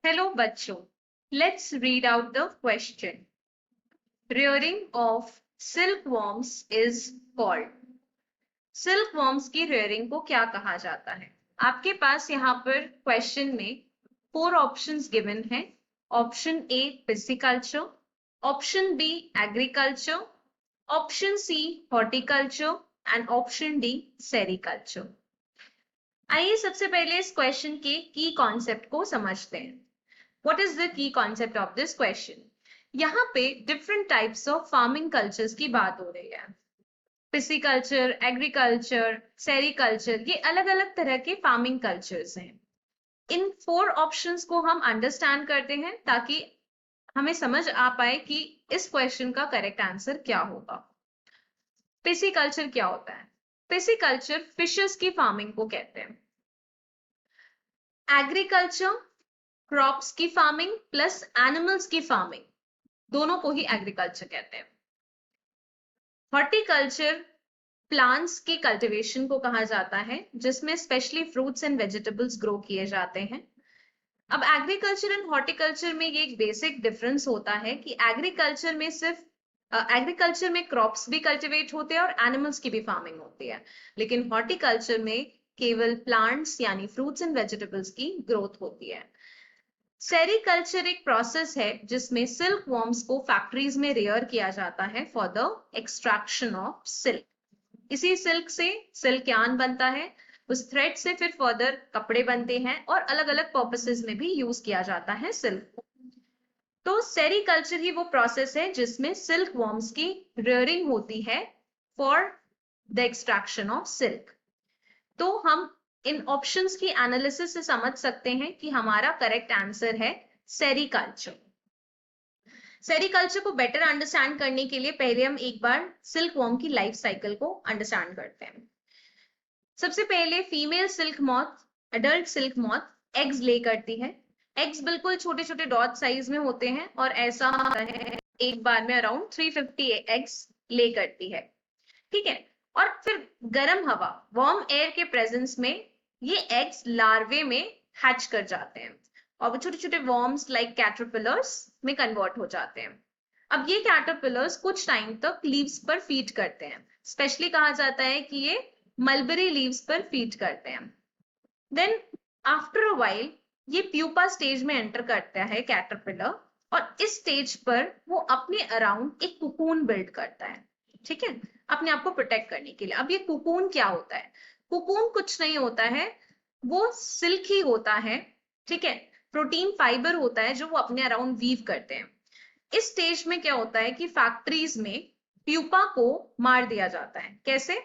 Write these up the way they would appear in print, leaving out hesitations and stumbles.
Hello बच्चों, let's read out the question. Rearing of silkworms is called. Silkworms की rearing को क्या कहा जाता है? आपके पास यहाँ पर question में 4 options given हैं. Option A pisciculture, Option B agriculture, Option C horticulture and Option D sericulture. आइए सबसे पहले इस क्वेश्चन के की कॉन्सेप्ट को समझते हैं. What is the key concept of this question? यहाँ पे different types of farming cultures की बात हो रही है. Pisciculture, agriculture, sericulture, ये अलग अलग तरह के farming cultures हैं. इन 4 options को हम understand करते हैं ताकि हमें समझ आ पाए कि इस question का correct answer क्या होगा. Pisciculture क्या होता है? Pisciculture fishes की farming को कहते हैं. Agriculture क्रॉप्स की फार्मिंग प्लस एनिमल्स की फार्मिंग दोनों को ही एग्रीकल्चर कहते हैं. हॉर्टिकल्चर प्लांट्स के कल्टीवेशन को कहा जाता है जिसमें specially fruits and vegetables grow किए जाते हैं. अब एग्रीकल्चर एंड हॉर्टिकल्चर में ये एक बेसिक डिफरेंस होता है कि एग्रीकल्चर में सिर्फ एग्रीकल्चर में क्रॉप्स भी कल्टीवेट होते हैं और एनिमल्स की भी फार्मिंग होती है, लेकिन हॉर्टिकल्चर में केवल प्लांट्स यानी फ्रूट्स एंड वेजिटेबल्स की ग्रोथ होती है. सेरिकल्चर एक प्रोसेस है जिसमें सिल्क वॉर्म्स को फैक्ट्रीज में रेयर किया जाता है for the extraction of silk. इसी सिल्क से सिल्क यार्न बनता है, उस थ्रेड से फिर फर्दर कपड़े बनते हैं और अलग अलग पर्पसेस में भी यूज किया जाता है सिल्क को. तो सेरिकल्चर ही वो प्रोसेस है जिसमें सिल्क वॉर्म्स की रेयरिंग होती है for the extraction of silk. तो हम इन ऑप्शंस की एनालिसिस से समझ सकते हैं कि हमारा करेक्ट आंसर है सेरिकल्चर. सेरिकल्चर को बेटर अंडरस्टैंड करने के लिए पहले हम एक बार सिल्क वॉर्म की लाइफ साइकिल को अंडरस्टैंड करते हैं. सबसे पहले female silk moth, adult silk moth eggs ले करती है. एग्स बिल्कुल छोटे छोटे डॉट साइज में होते हैं और ऐसा होता है एक बार में अराउंड 350 एग्स ले करती है. ठीक है, और फिर गर्म हवा वार्म एयर के प्रेजेंस में ये एग्स लार्वे में हैच कर जाते हैं और वो छोटे छोटे वर्म्स लाइक कैटरपिलर्स में कन्वर्ट हो जाते हैं. अब ये कैटरपिलर्स कुछ टाइम तक लीव्स पर फीड करते हैं. स्पेशली कहा जाता है कि ये मलबेरी लीव्स पर फीड करते हैं. देन आफ्टर अ व्हाइल ये प्यूपा स्टेज में एंटर करता है कैटरपिलर और इस स्टेज पर वो अपने अराउंड एक कुकून बिल्ड करता है. ठीक है, अपने आप को प्रोटेक्ट करने के लिए. अब ये कुकून क्या होता है? कुकून कुछ नहीं होता है, वो सिल्क ही होता है. ठीक है, प्रोटीन फाइबर होता है जो वो अपने अराउंड वीव करते हैं. इस स्टेज में क्या होता है कि फैक्ट्रीज में प्यूपा को मार दिया जाता है. कैसे?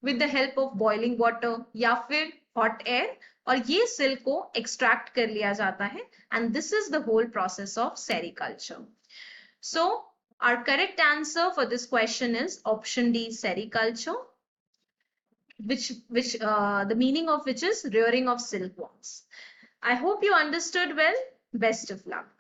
With the help of boiling water या फिर हॉट एयर, और ये सिल्क को एक्सट्रैक्ट कर लिया जाता है. And this is the whole process of sericulture. So our correct answer for this question is option D, sericulture, which the meaning of which is rearing of silkworms. I hope you understood well. Best of luck.